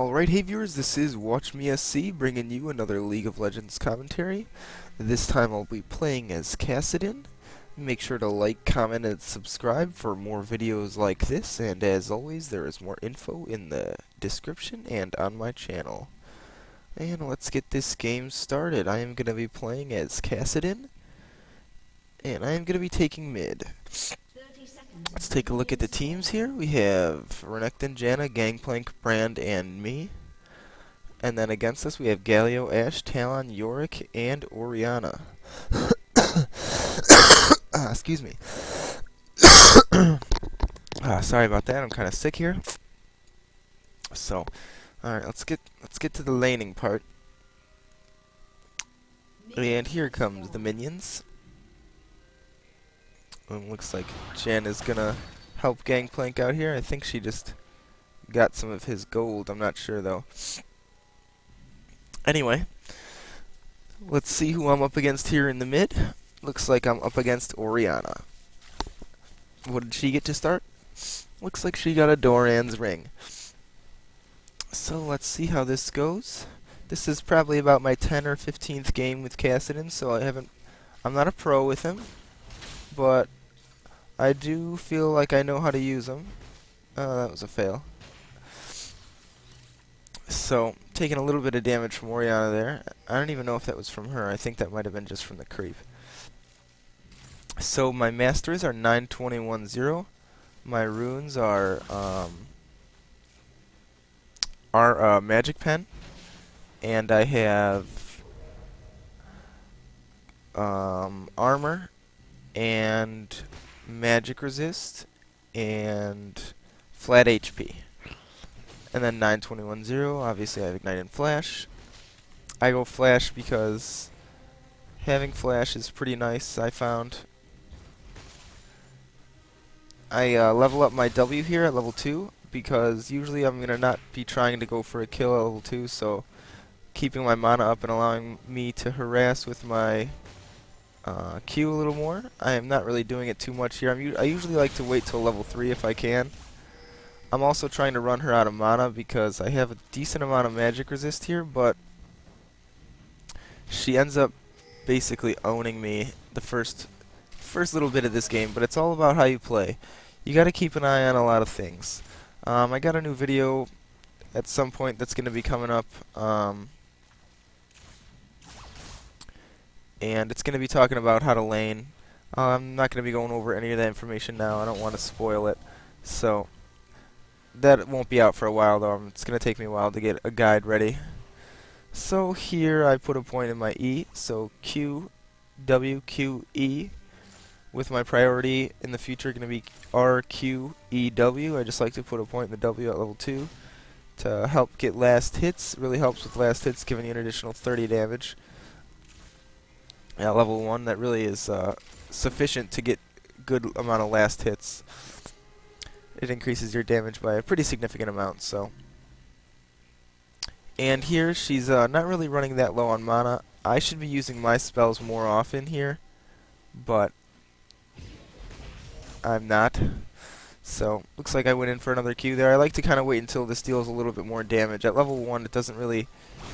Alright, hey viewers, this is WatchMeSC bringing you another League of Legends commentary. This time I'll be playing as Kassadin. Make sure to like, comment, and subscribe for more videos like this, and as always, there is more info in the description and on my channel. And let's get this game started. I am going to be playing as Kassadin, and I am going to be taking mid. Let's take a look at the teams here. We have Renekton, Janna, Gangplank, Brand, and me. And then against us we have Galio, Ashe, Talon, Yorick, and Orianna. Excuse me. Sorry about that. I'm kind of sick here. So, all right, let's get to the laning part. And here comes the minions. Looks like Jan is gonna help Gangplank out here. I think she just got some of his gold. I'm not sure though. Anyway, let's see who I'm up against here in the mid. Looks like I'm up against Orianna. What did she get to start? Looks like she got a Doran's ring. So let's see how this goes. This is probably about my 10th or 15th game with Kassadin, so I'm not a pro with him, but I do feel like I know how to use them. That was a fail. So, taking a little bit of damage from Orianna there. I don't even know if that was from her. I think that might have been just from the creep. So, my masters are 921-0. My runes are magic pen. And I have armor and magic resist and flat HP. And then 921-0, obviously I have ignite and flash. I go flash because having flash is pretty nice, I found. I level up my W here at level 2 because usually I'm gonna not be trying to go for a kill at level 2, so keeping my mana up and allowing me to harass with my Q a little more. I am not really doing it too much here. I usually like to wait till level 3 if I can. I'm also trying to run her out of mana because I have a decent amount of magic resist here, but she ends up basically owning me the first little bit of this game, but it's all about how you play. You gotta keep an eye on a lot of things. I got a new video at some point that's gonna be coming up, and it's going to be talking about how to lane. I'm not going to be going over any of that information now. I don't want to spoil it. So, that won't be out for a while though. It's going to take me a while to get a guide ready. So here I put a point in my E. So Q, W, Q, E. With my priority in the future going to be R, Q, E, W. I just like to put a point in the W at level 2 to help get last hits. It really helps with last hits, giving you an additional 30 damage. At level 1, that really is sufficient to get good amount of last hits. It increases your damage by a pretty significant amount, so. And here, she's not really running that low on mana. I should be using my spells more often here, but I'm not. So, looks like I went in for another Q there. I like to kind of wait until this deals a little bit more damage. At level 1, it doesn't really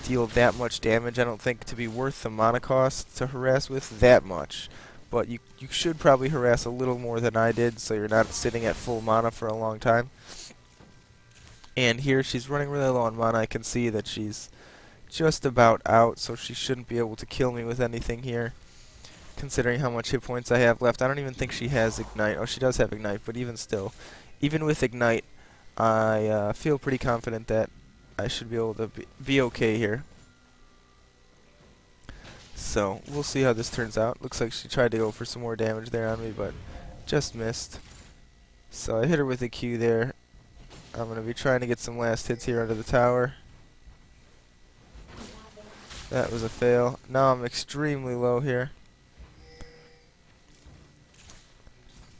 deal that much damage. I don't think to be worth the mana cost to harass with that much. But you should probably harass a little more than I did, so you're not sitting at full mana for a long time. And here, she's running really low on mana. I can see that she's just about out, so she shouldn't be able to kill me with anything here, considering how much hit points I have left. I don't even think she has Ignite. Oh, she does have Ignite, but even still, even with Ignite, I feel pretty confident that I should be able to be okay here. So, we'll see how this turns out. Looks like she tried to go for some more damage there on me, but just missed. So, I hit her with a Q there. I'm going to be trying to get some last hits here under the tower. That was a fail. Now I'm extremely low here.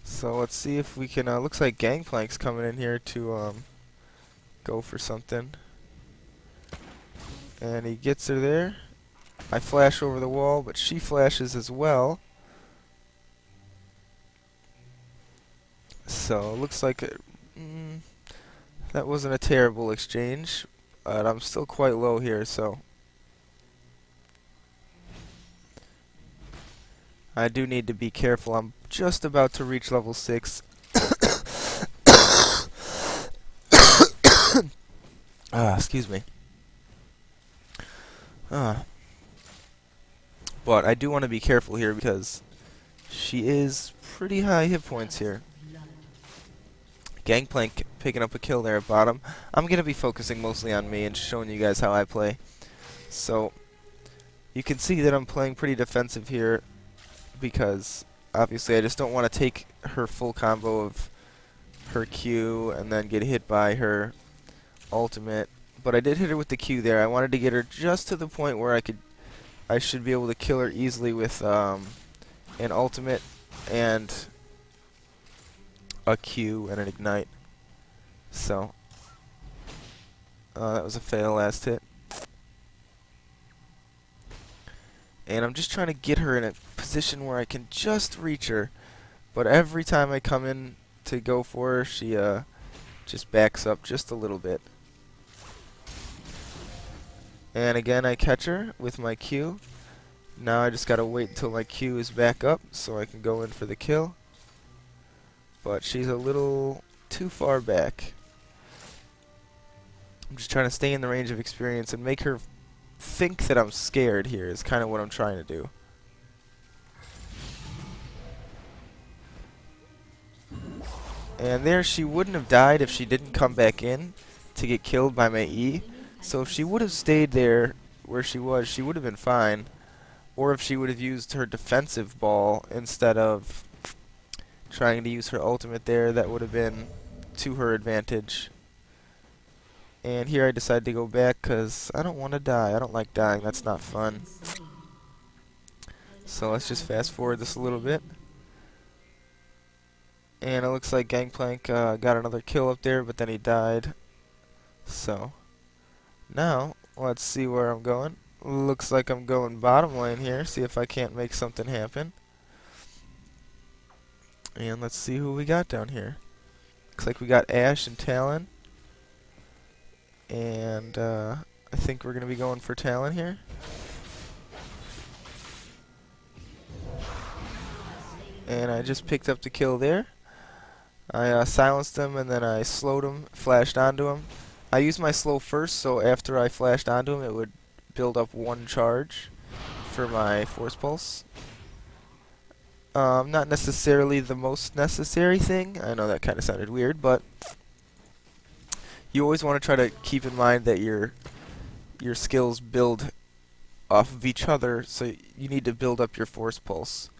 So let's see if we can, looks like Gangplank's coming in here to go for something. And he gets her there. I flash over the wall, but she flashes as well. So it looks like that wasn't a terrible exchange. But I'm still quite low here, so I do need to be careful. I'm just about to reach level 6. Excuse me. But I do want to be careful here because she is pretty high hit points here. Gangplank picking up a kill there at bottom. I'm going to be focusing mostly on me and showing you guys how I play. So you can see that I'm playing pretty defensive here because obviously I just don't want to take her full combo of her Q and then get hit by her ultimate. But I did hit her with the Q there. I wanted to get her just to the point where I should be able to kill her easily with an ultimate and a Q and an ignite. So that was a fail last hit. And I'm just trying to get her in a position where I can just reach her. But every time I come in to go for her, she just backs up just a little bit. And again, I catch her with my Q. Now I just gotta wait until my Q is back up so I can go in for the kill. But she's a little too far back. I'm just trying to stay in the range of experience and make her think that I'm scared here is kind of what I'm trying to do. And there, she wouldn't have died if she didn't come back in to get killed by my E. So if she would have stayed there where she was, she would have been fine. Or if she would have used her defensive ball instead of trying to use her ultimate there, that would have been to her advantage. And here I decided to go back because I don't want to die. I don't like dying. That's not fun. So let's just fast forward this a little bit. And it looks like Gangplank got another kill up there, but then he died. So now let's see where I'm going. Looks like I'm going bottom lane here. See if I can't make something happen. And let's see who we got down here. Looks like we got Ashe and Talon. And I think we're going to be going for Talon here. And I just picked up the kill there. I silenced him and then I slowed him, flashed onto him. I used my slow first, so after I flashed onto him it would build up one charge for my force pulse. Not necessarily the most necessary thing. I know that kind of sounded weird, but you always want to try to keep in mind that your skills build off of each other, so you need to build up your force pulse.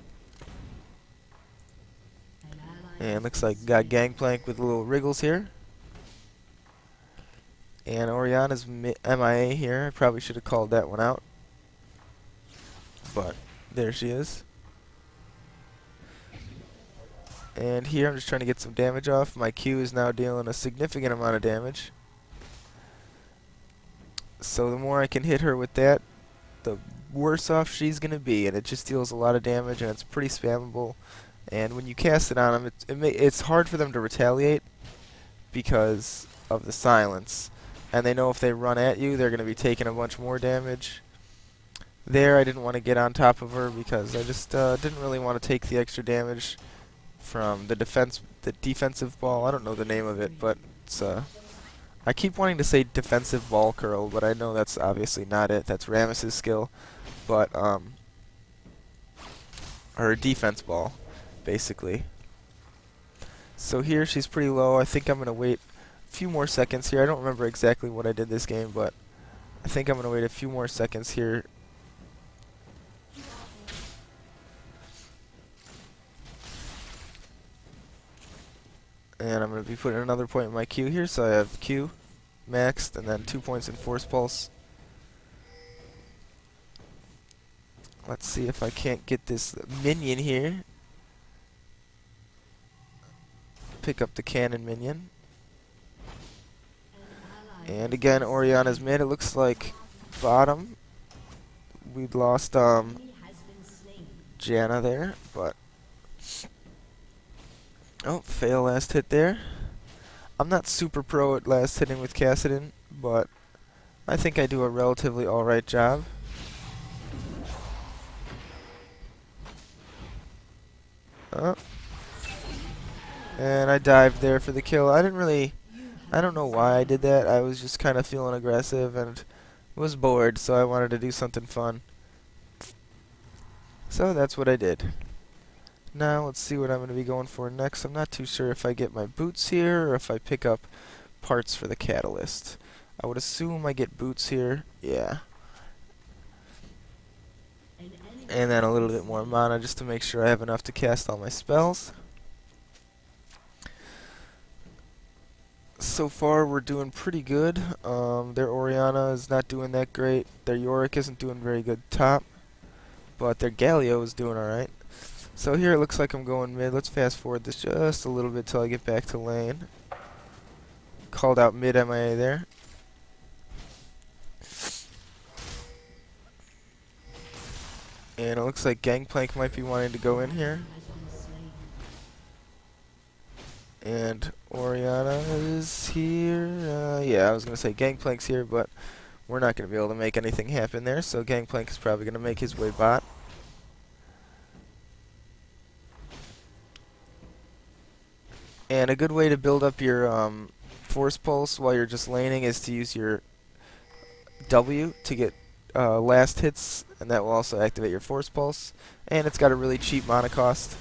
And looks like got Gangplank with little wriggles here. And Oriana's MIA here. I probably should have called that one out. But there she is. And here I'm just trying to get some damage off. My Q is now dealing a significant amount of damage. So the more I can hit her with that, the worse off she's going to be. And it just deals a lot of damage and it's pretty spammable. And when you cast it on them, it's hard for them to retaliate because of the silence. And they know if they run at you, they're going to be taking a bunch more damage. There, I didn't want to get on top of her because I just didn't really want to take the extra damage from the defensive ball. I don't know the name of it, but it's I keep wanting to say defensive ball curl, but I know that's obviously not it. That's Rammus's skill, but her defense ball, basically. So here she's pretty low. I think I'm gonna wait a few more seconds here. I don't remember exactly what I did this game, but I think I'm gonna wait a few more seconds here. And I'm going to be putting another point in my Q here, so I have Q maxed, and then 2 points in Force Pulse. Let's see if I can't get this minion here. Pick up the cannon minion. And again, Oriana's mid. It looks like bottom. We'd lost Janna there, but... Oh, fail last hit there. I'm not super pro at last hitting with Kassadin, but I think I do a relatively alright job. And I dived there for the kill. I don't know why I did that. I was just kind of feeling aggressive and was bored, so I wanted to do something fun. So that's what I did. Now let's see what I'm going to be going for next. I'm not too sure if I get my boots here or if I pick up parts for the catalyst. I would assume I get boots here. Yeah. And then a little bit more mana just to make sure I have enough to cast all my spells. So far we're doing pretty good. Their Orianna is not doing that great. Their Yorick isn't doing very good top. But their Galio is doing alright. So here it looks like I'm going mid. Let's fast forward this just a little bit till I get back to lane. Called out mid MIA there. And it looks like Gangplank might be wanting to go in here. And Orianna is here. Yeah, I was going to say Gangplank's here, but we're not going to be able to make anything happen there. So Gangplank is probably going to make his way bot. And a good way to build up your force pulse while you're just laning is to use your W to get last hits, and that will also activate your force pulse. And it's got a really cheap mana cost.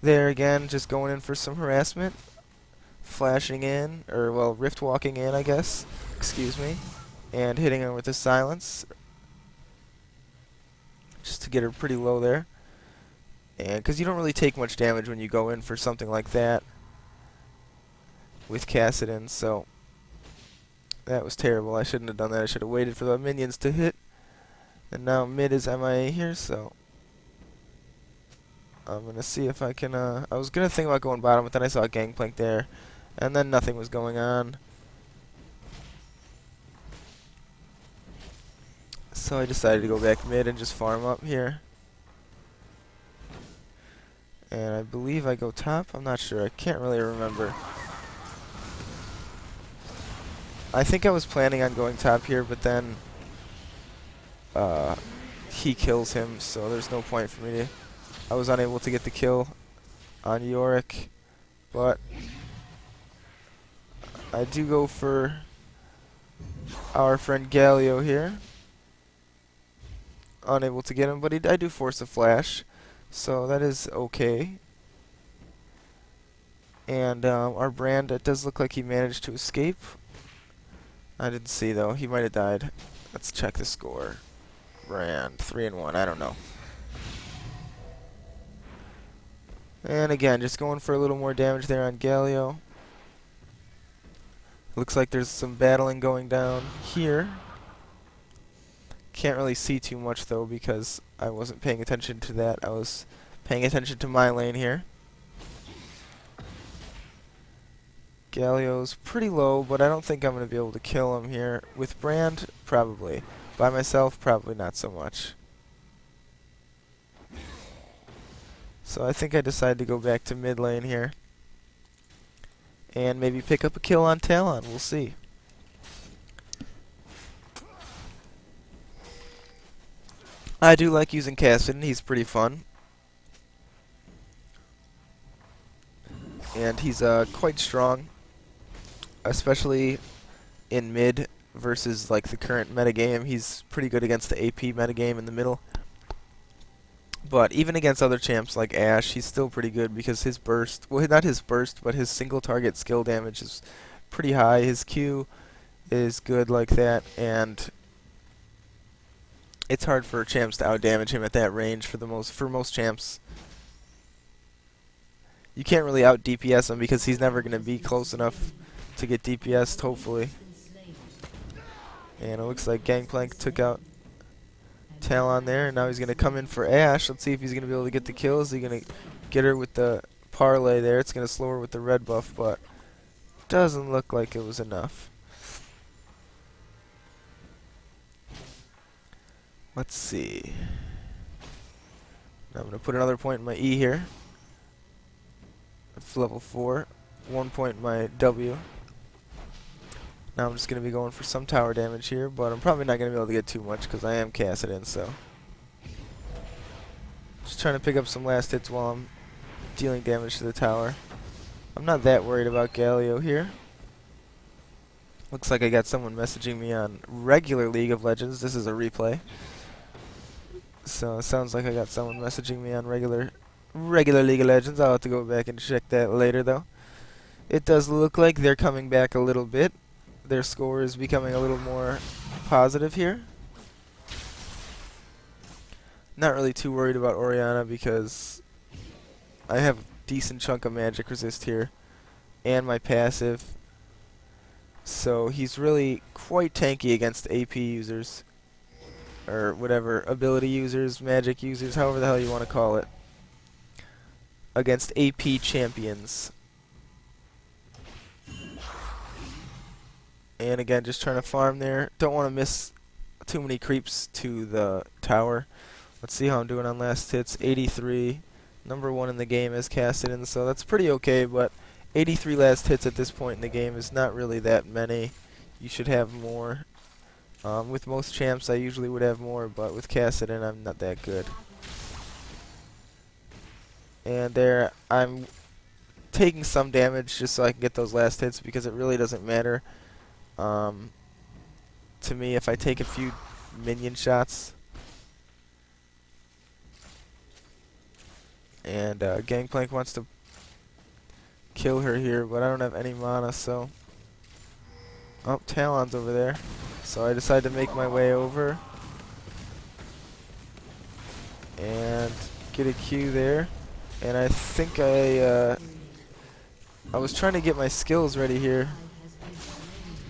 There again, just going in for some harassment. Flashing in, or well, rift walking in, I guess. Excuse me. And hitting her with a silence. Just to get her pretty low there. And because you don't really take much damage when you go in for something like that with Kassadin, so that was terrible. I shouldn't have done that. I should have waited for the minions to hit. And now mid is MIA here, so I'm going to see if I can, I was going to think about going bottom, but then I saw a Gangplank there, and then nothing was going on. So I decided to go back mid and just farm up here. And I believe I go top. I'm not sure. I can't really remember. I think I was planning on going top here, but then he kills him, so there's no point for me to... I was unable to get the kill on Yorick, but I do go for our friend Galio here. Unable to get him, but I do force a flash, so that is okay. And our Brand, it does look like he managed to escape. I didn't see though, he might have died. Let's check the score. Brand, 3-1, I don't know. And again, just going for a little more damage there on Galio. Looks like there's some battling going down here. Can't really see too much though because I wasn't paying attention to that. I was paying attention to my lane here. Galio's pretty low, but I don't think I'm going to be able to kill him here. With Brand, probably. By myself, probably not so much. So I think I decided to go back to mid lane here. And maybe pick up a kill on Talon. We'll see. I do like using Kassadin. He's pretty fun. And he's quite strong. Especially in mid versus like the current metagame. He's pretty good against the AP metagame in the middle. But even against other champs like Ashe, he's still pretty good because his burst, well, not his burst, but his single target skill damage is pretty high. His Q is good like that, and it's hard for champs to outdamage him at that range for most champs. You can't really out DPS him because he's never going to be close enough to get DPS'd, hopefully. And it looks like Gangplank took out Talon there, and now he's going to come in for Ashe. Let's see if he's going to be able to get the kill. Is he going to get her with the parlay there? It's going to slow her with the red buff, but doesn't look like it was enough. Let's see. Now I'm going to put another point in my E here. It's level 4. 1 point in my W. Now I'm just going to be going for some tower damage here, but I'm probably not going to be able to get too much because I am Kassadin, so. Just trying to pick up some last hits while I'm dealing damage to the tower. I'm not that worried about Galio here. Looks like I got someone messaging me on regular League of Legends. This is a replay. So it sounds like I got someone messaging me on regular League of Legends. I'll have to go back and check that later though. It does look like they're coming back a little bit. Their score is becoming a little more positive here. Not really too worried about Orianna because I have a decent chunk of magic resist here and my passive. So he's really quite tanky against AP users or whatever, ability users, magic users, however the hell you want to call it. Against AP champions. And again, just trying to farm there. Don't want to miss too many creeps to the tower. Let's see how I'm doing on last hits. 83. Number 1 in the game as Kassadin, so that's pretty okay, but 83 last hits at this point in the game is not really that many. You should have more. With most champs, I usually would have more, but with Kassadin, I'm not that good. And there, I'm taking some damage just so I can get those last hits because it really doesn't matter to me if I take a few minion shots. And Gangplank wants to kill her here, but I don't have any mana, so... Oh, Talon's over there. So I decide to make my way over. And get a Q there. And I think I was trying to get my skills ready here,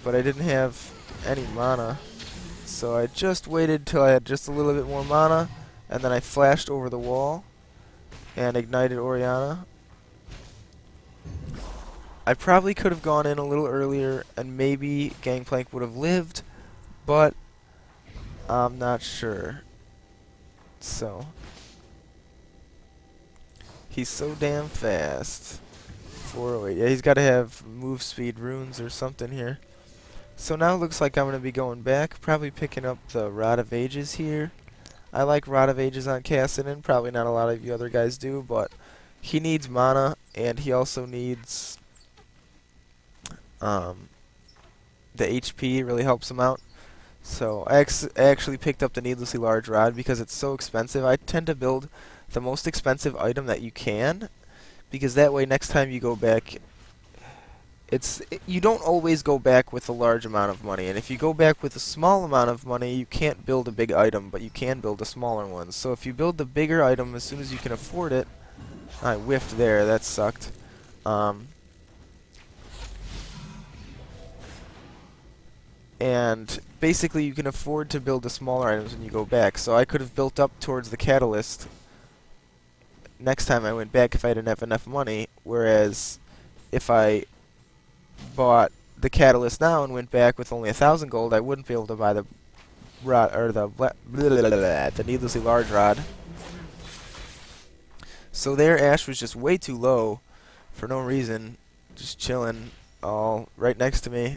but I didn't have any mana. So I just waited till I had just a little bit more mana, and then I flashed over the wall and ignited Orianna. I probably could have gone in a little earlier and maybe Gangplank would have lived, but I'm not sure. So he's so damn fast. 408. Yeah, he's got to have move speed runes or something here. So now it looks like I'm going to be going back, probably picking up the Rod of Ages here. I like Rod of Ages on Kassadin, probably not a lot of you other guys do, but he needs mana, and he also needs the HP, really helps him out. So I actually picked up the Needlessly Large Rod because it's so expensive. I tend to build the most expensive item that you can, because that way next time you go back, you don't always go back with a large amount of money, and if you go back with a small amount of money, you can't build a big item, but you can build a smaller one. So if you build the bigger item as soon as you can afford it, I whiffed there, that sucked. And basically you can afford to build the smaller items when you go back. So I could have built up towards the catalyst next time I went back if I didn't have enough money, whereas if I bought the catalyst now and went back with only 1,000 gold, I wouldn't be able to buy the rod or the needlessly large rod. So there, Ashe was just way too low for no reason, just chilling all right next to me.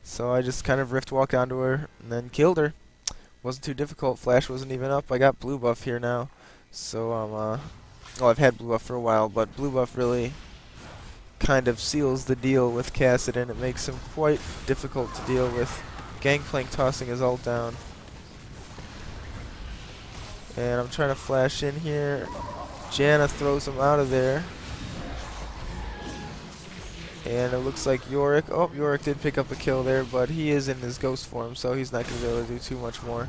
So I just kind of rift walked onto her and then killed her. Wasn't too difficult. Flash wasn't even up. I got blue buff here now, so well, I've had blue buff for a while, but blue buff really kind of seals the deal with Kassadin. It makes him quite difficult to deal with. Gangplank tossing his ult down. And I'm trying to flash in here. Janna throws him out of there. And it looks like Yorick. Oh, Yorick did pick up a kill there, but he is in his ghost form, so he's not going to be able to do too much more.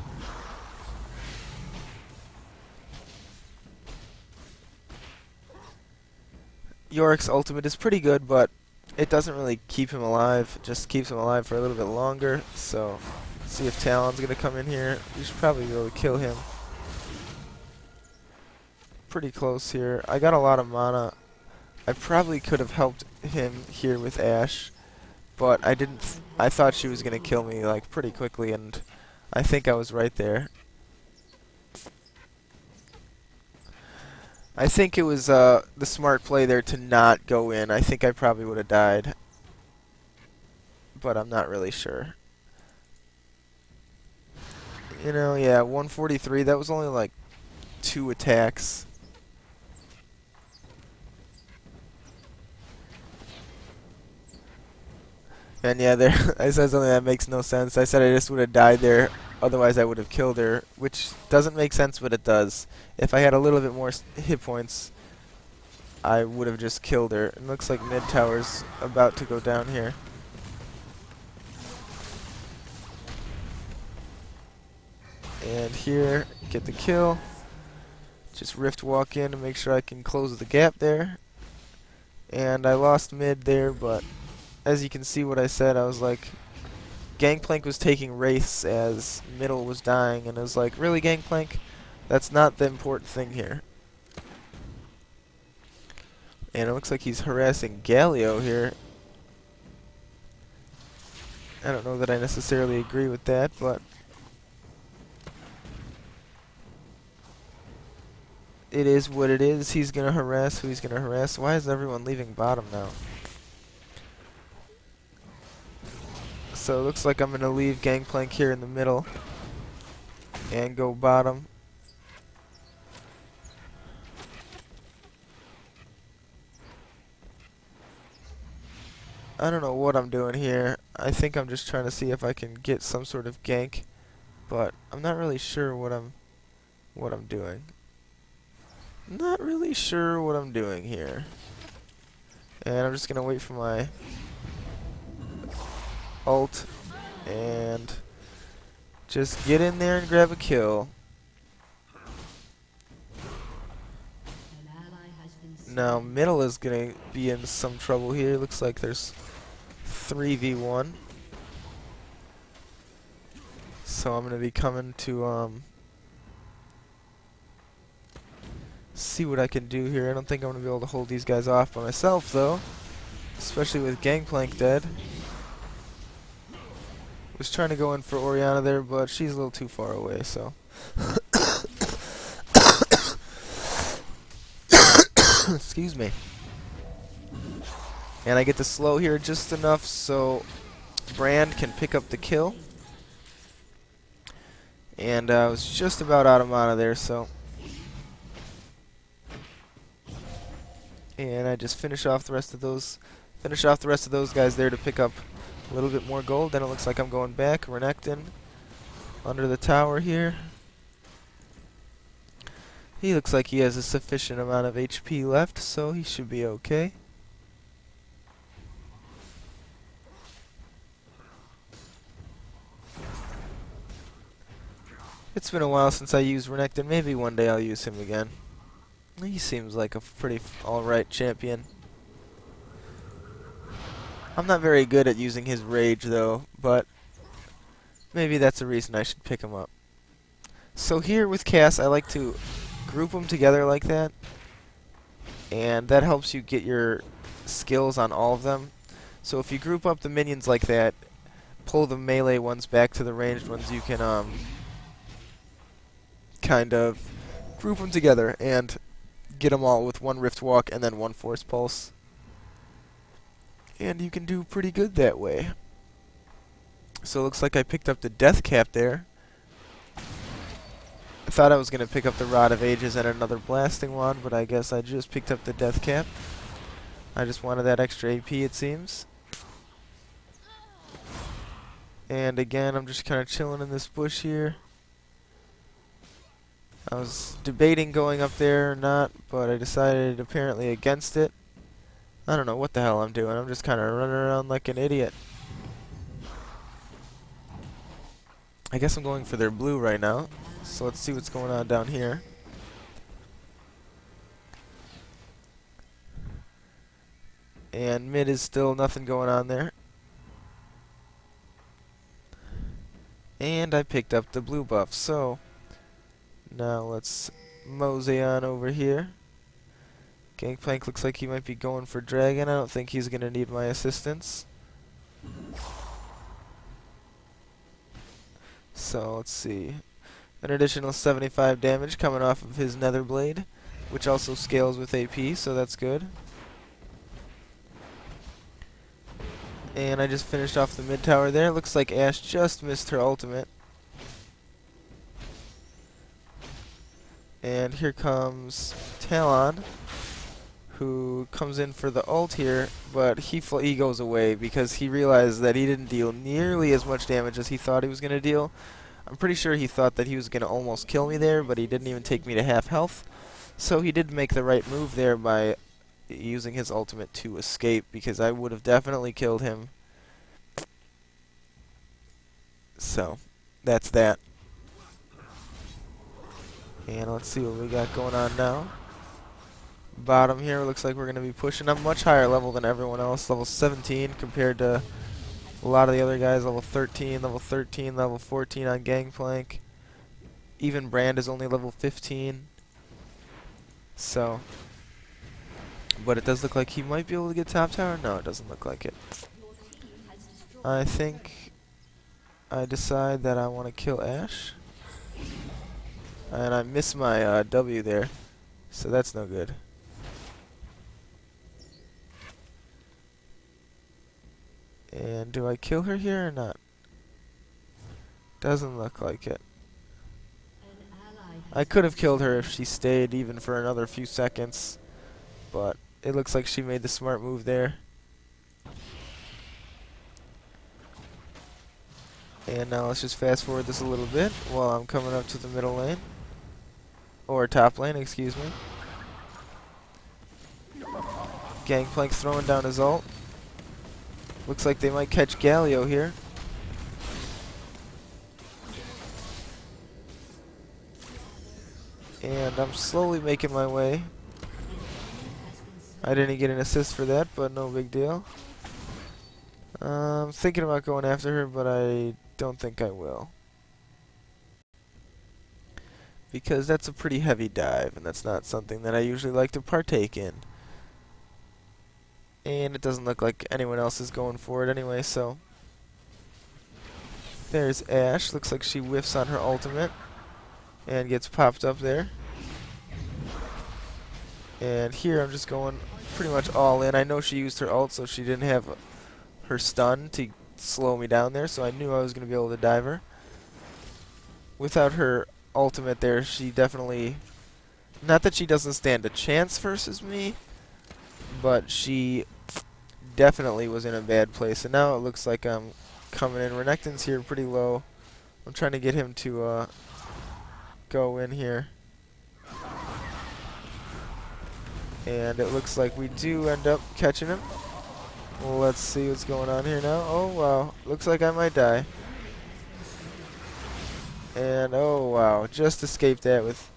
Yorick's ultimate is pretty good, but it doesn't really keep him alive. It just keeps him alive for a little bit longer. So, let's see if Talon's going to come in here. We should probably be able to kill him. Pretty close here. I got a lot of mana. I probably could have helped him here with Ashe, but I didn't. I thought she was going to kill me like pretty quickly, and I think I was right there. I think it was the smart play there to not go in. I think I probably would have died. but I'm not really sure. You know, yeah, 143, that was only like 2 attacks. And yeah, there I said something that makes no sense. I said I just would have died there, otherwise I would have killed her, which doesn't make sense, but it does. If I had a little bit more hit points, I would have just killed her. It looks like mid tower's about to go down here. And here, get the kill. Just rift walk in to make sure I can close the gap there. And I lost mid there, but as you can see what I said, I was like, Gangplank was taking wraiths as middle was dying, and I was like, really, Gangplank? That's not the important thing here. And it looks like he's harassing Galio here. I don't know that I necessarily agree with that, but it is what it is. He's going to harass who he's going to harass. Why is everyone leaving bottom now? So it looks like I'm going to leave Gangplank here in the middle and go bottom. I don't know what I'm doing here. I think I'm just trying to see if I can get some sort of gank, but I'm not really sure what I'm doing. Not really sure what I'm doing here. And I'm just going to wait for my ult and just get in there and grab a kill. Now middle is going to be in some trouble here. Looks like there's 3v1. So I'm going to be coming to see what I can do here. I don't think I'm going to be able to hold these guys off by myself though, especially with Gangplank dead. Was trying to go in for Orianna there, but she's a little too far away, so excuse me. And I get to slow here just enough so Brand can pick up the kill. And I was just about out of mana there, so. And I just finish off the rest of those guys there to pick up a little bit more gold. Then it looks like I'm going back. Renekton under the tower here. He looks like he has a sufficient amount of HP left, so he should be okay. It's been a while since I used Renekton. Maybe one day I'll use him again. He seems like a pretty alright champion. I'm not very good at using his rage though, but maybe that's a reason I should pick him up. So here with Cass, I like to group them together like that, and that helps you get your skills on all of them. So if you group up the minions like that, pull the melee ones back to the ranged ones, you can kind of group them together and get them all with one Rift Walk and then one Force Pulse. And you can do pretty good that way. So it looks like I picked up the Death Cap there. I thought I was going to pick up the Rod of Ages and another Blasting Wand, but I guess I just picked up the Death Cap. I just wanted that extra AP, it seems. And again, I'm just kind of chilling in this bush here. I was debating going up there or not, but I decided apparently against it. I don't know what the hell I'm doing. I'm just kind of running around like an idiot. I guess I'm going for their blue right now. So let's see what's going on down here. And mid is still nothing going on there. And I picked up the blue buff. So now let's mosey on over here. Gangplank looks like he might be going for Dragon. I don't think he's going to need my assistance. So let's see. An additional 75 damage coming off of his Nether Blade, which also scales with AP, so that's good. And I just finished off the mid tower there. Looks like Ashe just missed her ultimate. And here comes Talon, who comes in for the ult here, but he goes away because he realized that he didn't deal nearly as much damage as he thought he was going to deal. I'm pretty sure he thought that he was going to almost kill me there, but he didn't even take me to half health. So he did make the right move there by using his ultimate to escape, because I would have definitely killed him. So, that's that. And let's see what we got going on now. Bottom here, looks like we're going to be pushing. I'm much higher level than everyone else, level 17 compared to a lot of the other guys, level 13, level 14 on Gangplank. Even Brand is only level 15. So, but it does look like he might be able to get top tower. No, it doesn't look like it. I think I decide that I want to kill Ashe. And I miss my W there, so that's no good. And do I kill her here or not? Doesn't look like it. I could have killed her if she stayed even for another few seconds, but it looks like she made the smart move there. And now let's just fast forward this a little bit while I'm coming up to the middle lane. Or top lane, excuse me. Gangplank throwing down his ult. Looks like they might catch Galio here. And I'm slowly making my way. I didn't get an assist for that, but no big deal. I'm thinking about going after her, but I don't think I will. Because that's a pretty heavy dive, and that's not something that I usually like to partake in. And it doesn't look like anyone else is going for it anyway, so... There's Ashe. Looks like she whiffs on her ultimate and gets popped up there. And here I'm just going pretty much all in. I know she used her ult, so she didn't have her stun to slow me down there, so I knew I was going to be able to dive her. Without her ultimate there, she definitely... Not that she doesn't stand a chance versus me, but she definitely was in a bad place. And now it looks like I'm coming in. Renekton's here pretty low. I'm trying to get him to go in here. And it looks like we do end up catching him. Well, let's see what's going on here now. Oh, wow. Looks like I might die. And, oh, wow. Just escaped that with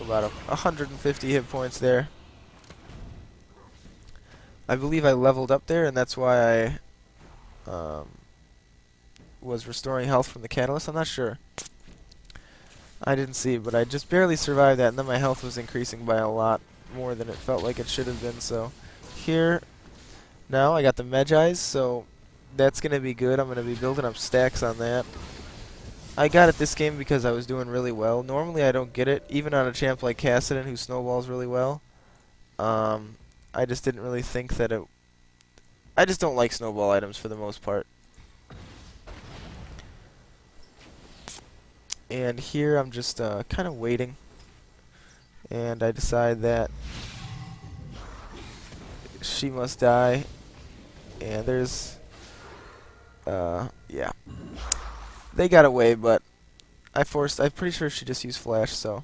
about 150 hit points there. I believe I leveled up there, and that's why I was restoring health from the catalyst. I'm not sure. I didn't see it, but I just barely survived that, and then my health was increasing by a lot more than it felt like it should have been. So here, now I got the Magi's, so that's going to be good. I'm going to be building up stacks on that. I got it this game because I was doing really well. Normally I don't get it, even on a champ like Kassadin who snowballs really well. I just didn't really think that it... I just don't like snowball items for the most part. And here I'm just kind of waiting. And I decide that she must die. And there's... yeah. They got away, but I'm pretty sure she just used flash, so...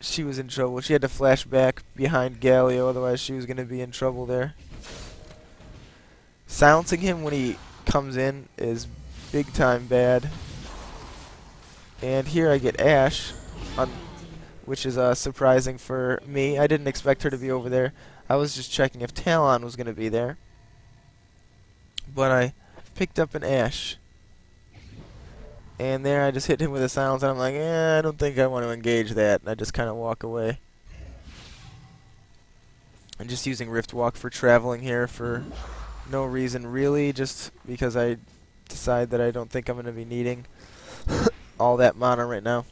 She was in trouble. She had to flash back behind Galio, otherwise she was going to be in trouble there. Silencing him when he comes in is big time bad. And here I get Ashe, which is surprising for me. I didn't expect her to be over there. I was just checking if Talon was going to be there. But I picked up an Ashe. And there I just hit him with a silence, and I'm like, I don't think I want to engage that. And I just kind of walk away. I'm just using Rift Walk for traveling here for no reason, really, just because I decide that I don't think I'm going to be needing all that mana right now.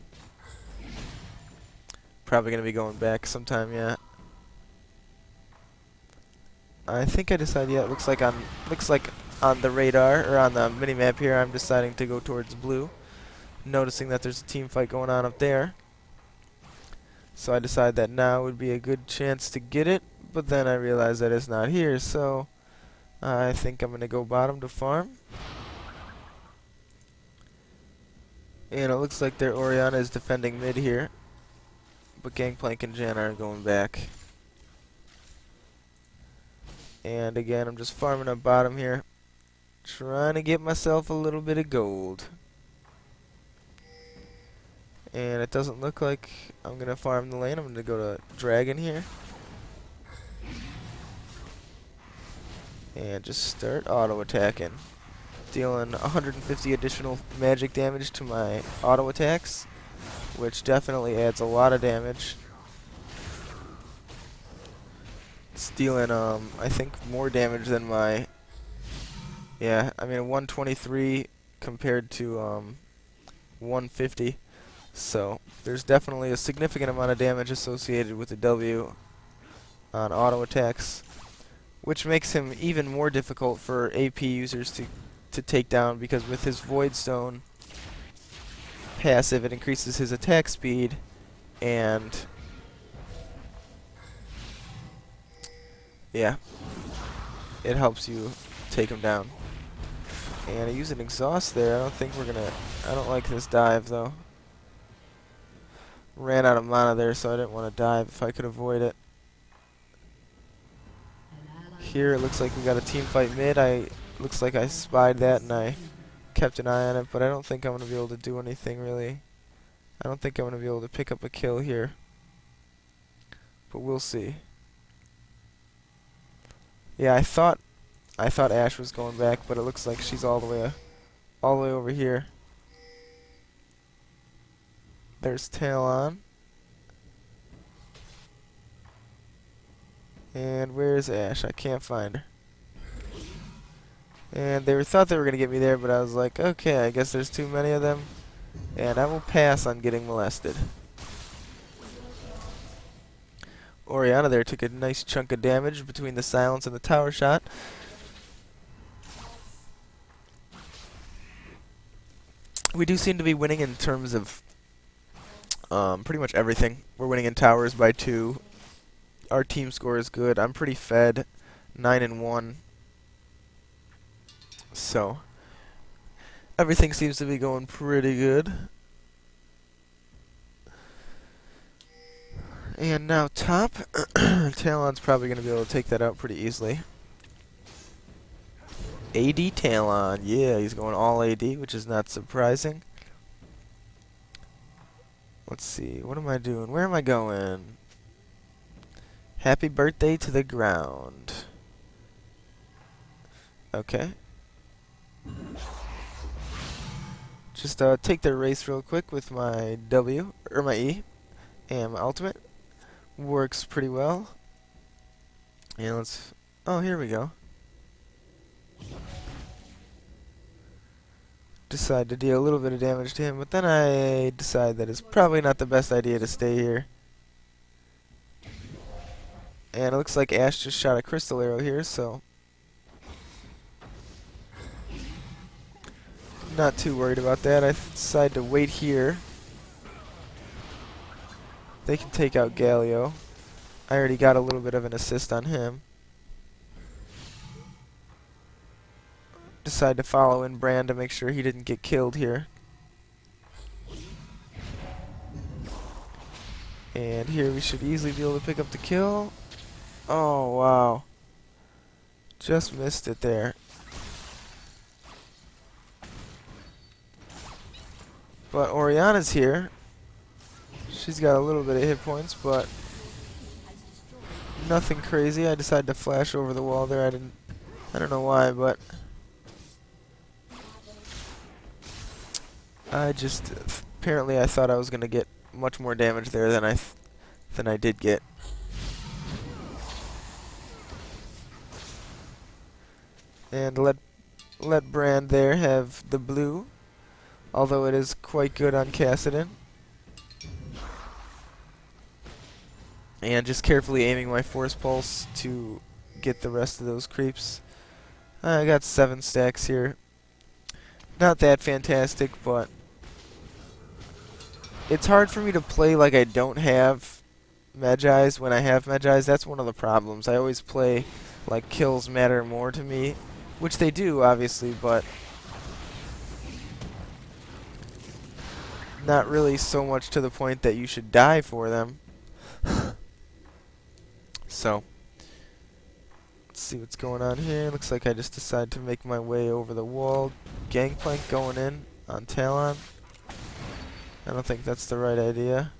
Probably going to be going back sometime, yeah. I think I decided, yeah, it looks like on the radar, or on the mini-map here, I'm deciding to go towards blue. Noticing that there's a team fight going on up there. So I decided that now would be a good chance to get it, but then I realized that it's not here, so I think I'm going to go bottom to farm. And it looks like their Orianna is defending mid here, but Gangplank and Jan are going back. And again, I'm just farming up bottom here, trying to get myself a little bit of gold. And it doesn't look like I'm going to farm the lane. I'm going to go to Dragon here. And just start auto-attacking. Dealing 150 additional magic damage to my auto-attacks, which definitely adds a lot of damage. It's dealing, I think, more damage than my... Yeah, I mean, 123 compared to 150. So there's definitely a significant amount of damage associated with the W on auto attacks, which makes him even more difficult for AP users to take down, because with his Void Stone passive it increases his attack speed, and yeah, it helps you take him down. And I use an exhaust there. I don't like this dive though. Ran out of mana there, so I didn't want to dive if I could avoid it. Here it looks like we got a team fight mid. Looks like I spied that and I kept an eye on it, but I don't think I'm going to be able to do anything really. I don't think I'm going to be able to pick up a kill here, but we'll see. Yeah, I thought Ashe was going back, but it looks like she's all the way over here. There's Talon. And where's Ashe? I can't find her. And they thought they were going to get me there, but I was like, okay, I guess there's too many of them, and I will pass on getting molested. Orianna there took a nice chunk of damage between the silence and the tower shot. We do seem to be winning in terms of pretty much everything. We're winning in towers by 2. Our team score is good. I'm pretty fed, 9-1. So everything seems to be going pretty good. And now top, Talon's probably going to be able to take that out pretty easily. AD Talon, yeah, he's going all AD, which is not surprising. Let's see, what am I doing? Where am I going? Happy birthday to the ground. Okay. Just take their race real quick with my W, or my E, and my ultimate. Works pretty well. And let's... Oh, here we go. Decide to deal a little bit of damage to him, but then I decide that it's probably not the best idea to stay here. And it looks like Ashe just shot a crystal arrow here, so not too worried about that. I decide to wait here. They can take out Galio. I already got a little bit of an assist on him. Decide to follow in Brand to make sure he didn't get killed here. And here we should easily be able to pick up the kill. Oh, wow. Just missed it there. But Orianna's here. She's got a little bit of hit points, but nothing crazy. I decided to flash over the wall there. I don't know why, but apparently I thought I was going to get much more damage there than I did get. And let Brand there have the blue, although it is quite good on Kassadin. And just carefully aiming my Force Pulse to get the rest of those creeps. I got 7 stacks here. Not that fantastic, but it's hard for me to play like I don't have Magi's when I have Magi's. That's one of the problems. I always play like kills matter more to me, which they do, obviously, but not really so much to the point that you should die for them. So, let's see what's going on here. Looks like I just decided to make my way over the wall. Gangplank going in on Talon. I don't think that's the right idea.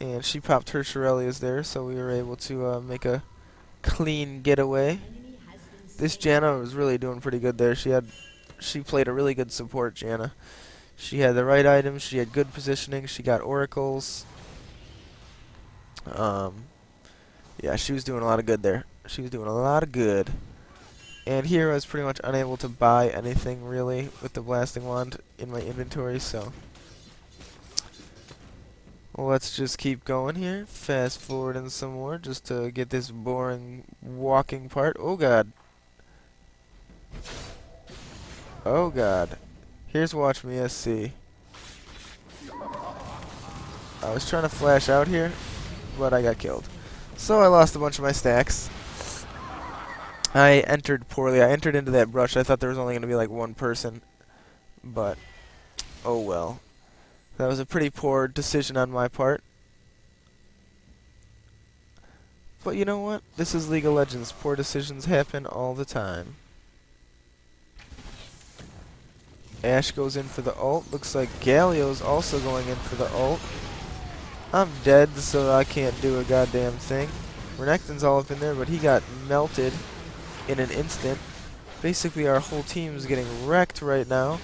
And she popped her Shirelias there, so we were able to make a clean getaway. This Janna was really doing pretty good there. She played a really good support Janna. She had the right items, she had good positioning, she got oracles. Yeah, she was doing a lot of good there. She was doing a lot of good. And here I was pretty much unable to buy anything really with the blasting wand in my inventory, so let's just keep going here. Fast forwarding some more just to get this boring walking part. Oh god. Oh god. Here's WatchMeSC. I was trying to flash out here, but I got killed. So I lost a bunch of my stacks. I entered poorly. I entered into that brush. I thought there was only going to be like one person, but oh well. That was a pretty poor decision on my part. But you know what? This is League of Legends. Poor decisions happen all the time. Ashe goes in for the ult. Looks like Galio's also going in for the ult. I'm dead, so I can't do a goddamn thing. Renekton's all up in there, but he got melted in an instant. Basically, our whole team is getting wrecked right now.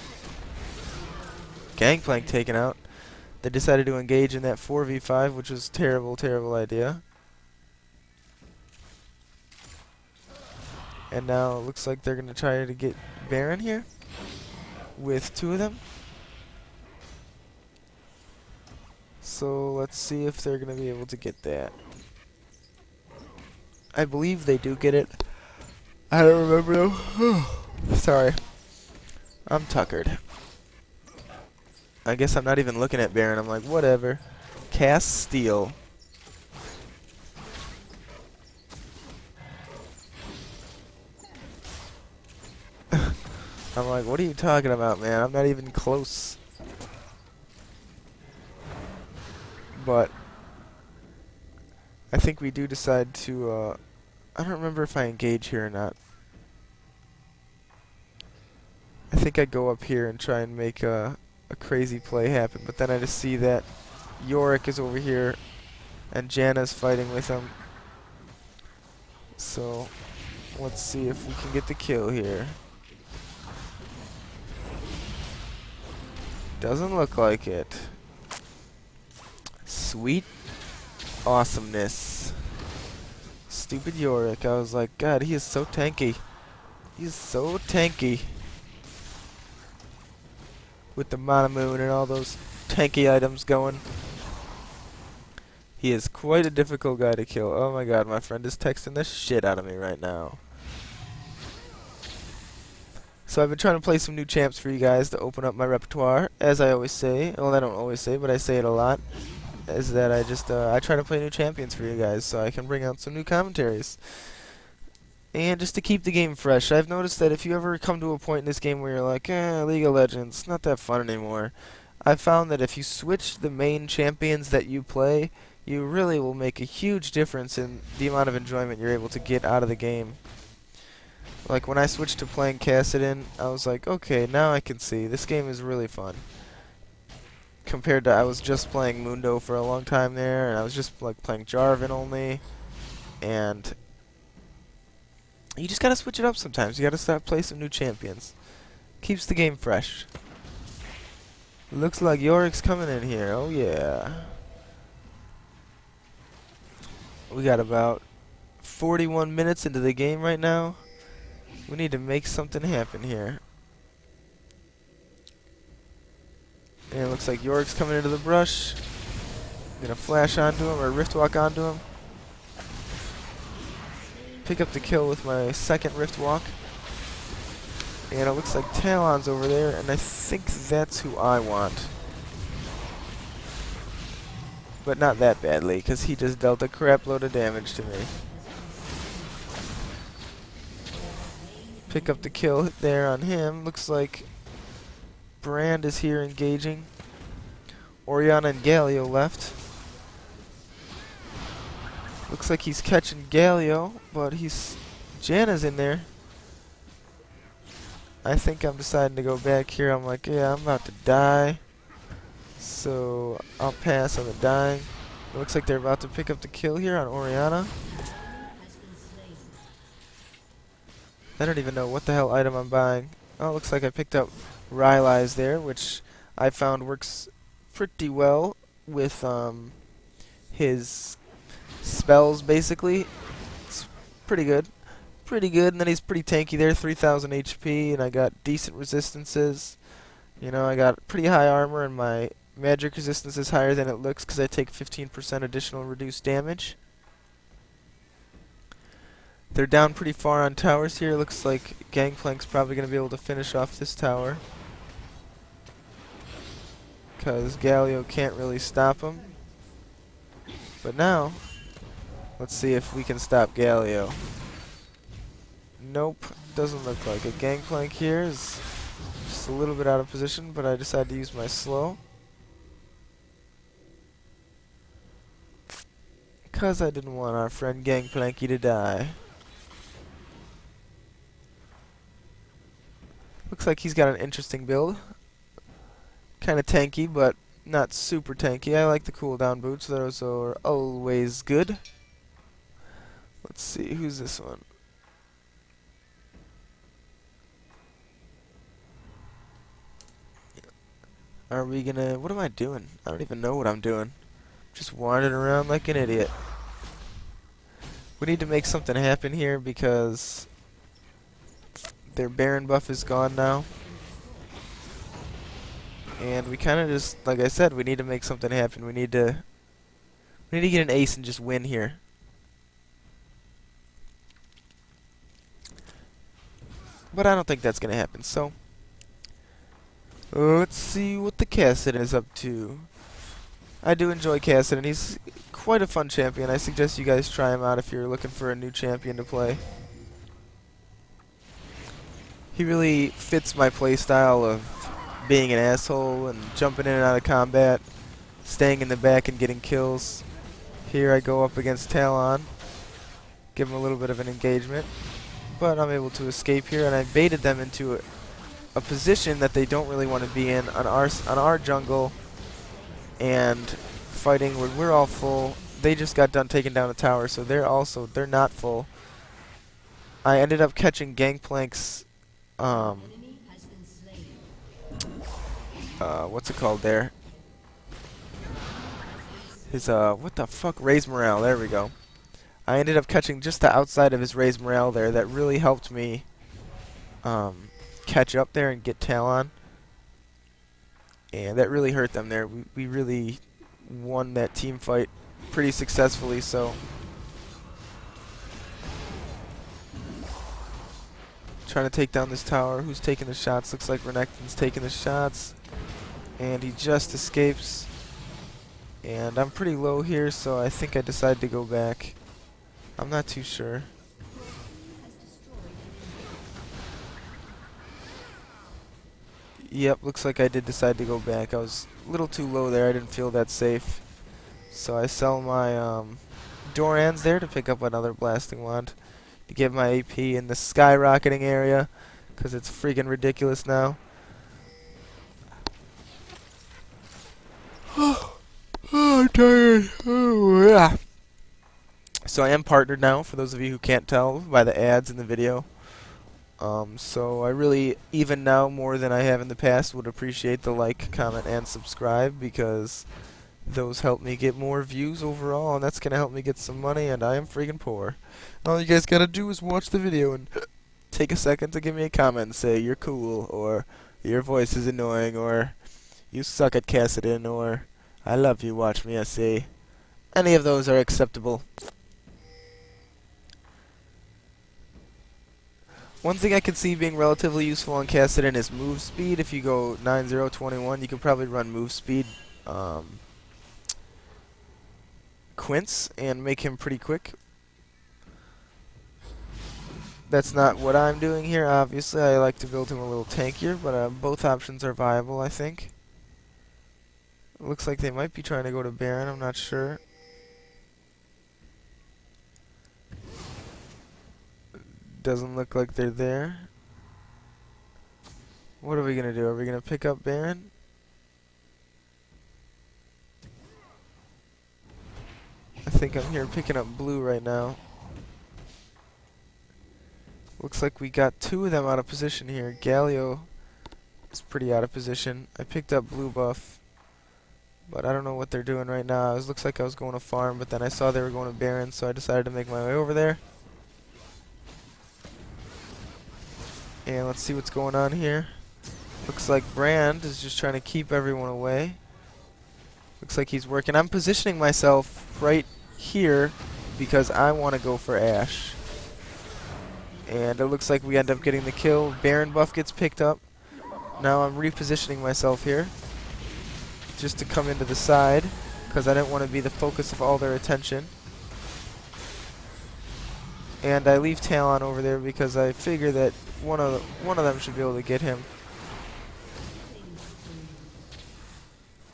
Gangplank taken out. They decided to engage in that 4v5, which was a terrible, terrible idea. And now it looks like they're going to try to get Baron here with 2 of them. So let's see if they're going to be able to get that. I believe they do get it. I don't remember though. Sorry. I'm tuckered. I guess I'm not even looking at Baron. I'm like, whatever. Cast steal. I'm like, what are you talking about, man? I'm not even close. But I think we do decide to, I don't remember if I engage here or not. I think I go up here and try and make a crazy play happen, but then I just see that Yorick is over here and Janna's fighting with him. So let's see if we can get the kill here. Doesn't look like it. Sweet awesomeness. Stupid Yorick. I was like, God, he is so tanky. He's so tanky. With the Mana Moon and all those tanky items going. He is quite a difficult guy to kill. Oh my god, my friend is texting the shit out of me right now. So I've been trying to play some new champs for you guys to open up my repertoire. As I always say, well I don't always say, but I say it a lot. Is that I just, I try to play new champions for you guys so I can bring out some new commentaries. And just to keep the game fresh, I've noticed that if you ever come to a point in this game where you're like, League of Legends, not that fun anymore, I've found that if you switch the main champions that you play, you really will make a huge difference in the amount of enjoyment you're able to get out of the game. Like when I switched to playing Kassadin, I was like, okay, now I can see, this game is really fun. Compared to, I was just playing Mundo for a long time there, and I was just like playing Jarvan only, and you just gotta switch it up sometimes. You gotta start playing some new champions. Keeps the game fresh. Looks like Yorick's coming in here. Oh yeah. We got about 41 minutes into the game right now. We need to make something happen here. And it looks like Yorick's coming into the brush. Gonna flash onto him or rift walk onto him. Pick up the kill with my second rift walk. And it looks like Talon's over there, and I think that's who I want. But not that badly, because he just dealt a crap load of damage to me. Pick up the kill there on him. Looks like Brand is here engaging. Orianna and Galio left. Looks like he's catching Galio, but Janna's in there. I think I'm deciding to go back here. I'm like, yeah, I'm about to die. So I'll pass on the dying. It looks like they're about to pick up the kill here on Orianna. I don't even know what the hell item I'm buying. Oh, it looks like I picked up Rylai's there, which I found works pretty well with his spells, basically. It's pretty good. Pretty good, and then he's pretty tanky there, 3,000 HP, and I got decent resistances. You know, I got pretty high armor, and my magic resistance is higher than it looks because I take 15% additional reduced damage. They're down pretty far on towers here. Looks like Gangplank's probably going to be able to finish off this tower, because Galio can't really stop him. But now, let's see if we can stop Galio. Nope, doesn't look like it. Gangplank here is just a little bit out of position, but I decided to use my slow, because I didn't want our friend Gangplanky to die. Looks like he's got an interesting build. Kind of tanky, but not super tanky. I like the cooldown boots. Those are always good. Let's see, who's this one? Are we gonna... What am I doing? I don't even know what I'm doing. Just wandering around like an idiot. We need to make something happen here because their Baron buff is gone now. And we kind of just, like I said, we need to make something happen. We need to get an ace and just win here. But I don't think that's going to happen, so let's see what the Kassadin is up to. I do enjoy Kassadin. He's quite a fun champion. I suggest you guys try him out if you're looking for a new champion to play. He really fits my playstyle of being an asshole and jumping in and out of combat, staying in the back and getting kills. Here I go up against Talon, give him a little bit of an engagement, but I'm able to escape here, and I baited them into a position that they don't really want to be in on our jungle, and fighting when we're all full. They just got done taking down a tower, so they're not full. I ended up catching Gangplank's what's it called there? His what the fuck? Raise morale. There we go. I ended up catching just the outside of his raise morale there. That really helped me catch up there and get Talon. And that really hurt them there. We really won that team fight pretty successfully, so trying to take down this tower. Who's taking the shots? Looks like Renekton's taking the shots. And he just escapes. And I'm pretty low here, so I think I decided to go back. I'm not too sure. Yep, looks like I did decide to go back. I was a little too low there. I didn't feel that safe. So I sell my Doran's there to pick up another blasting wand to get my AP in the skyrocketing area, because it's freaking ridiculous now. Oh, I'm tired. Oh, yeah. So I am partnered now, for those of you who can't tell by the ads in the video. So I really, even now more than I have in the past, would appreciate the like, comment, and subscribe, because those help me get more views overall, and that's going to help me get some money, and I am freaking poor. All you guys got to do is watch the video and take a second to give me a comment and say you're cool, or your voice is annoying, or you suck at Kassadin, or I love you, WatchMeSC. Any of those are acceptable. One thing I could see being relatively useful on Kassadin is move speed. If you go 9-0-21, you could probably run move speed Quince and make him pretty quick. That's not what I'm doing here, obviously. I like to build him a little tankier, but both options are viable, I think. It looks like they might be trying to go to Baron, I'm not sure. Doesn't look like they're there. What are we going to do? Are we going to pick up Baron? I think I'm here picking up blue right now. Looks like we got two of them out of position here. Galio is pretty out of position. I picked up blue buff, but I don't know what they're doing right now. It looks like I was going to farm, but then I saw they were going to Baron, so I decided to make my way over there. And let's see what's going on here. Looks like Brand is just trying to keep everyone away. Looks like he's working. I'm positioning myself right here because I want to go for Ashe. And it looks like we end up getting the kill. Baron buff gets picked up. Now I'm repositioning myself here just to come into the side because I didn't want to be the focus of all their attention. And I leave Talon over there because I figure that one of them should be able to get him.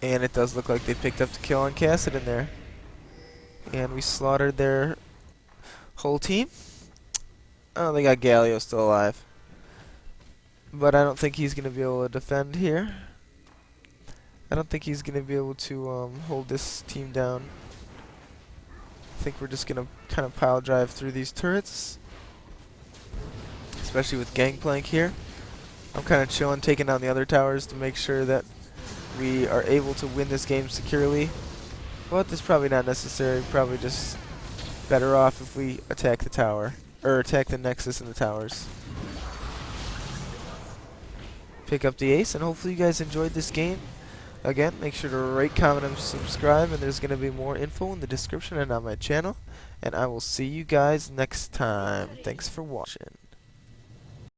And it does look like they picked up the kill on Kassadin there. And we slaughtered their whole team. Oh, they got Galio still alive. But I don't think he's going to be able to defend here. I don't think he's going to be able to hold this team down. I think we're just going to kind of pile drive through these turrets. Especially with gangplank here. I'm kind of chilling, taking down the other towers to make sure that we are able to win this game securely. But it's probably not necessary. Probably just better off if we attack the tower. Or attack the nexus and the towers. Pick up the ace, and hopefully you guys enjoyed this game. Again, make sure to rate, comment, and subscribe, and there's going to be more info in the description and on my channel. And I will see you guys next time. Thanks for watching.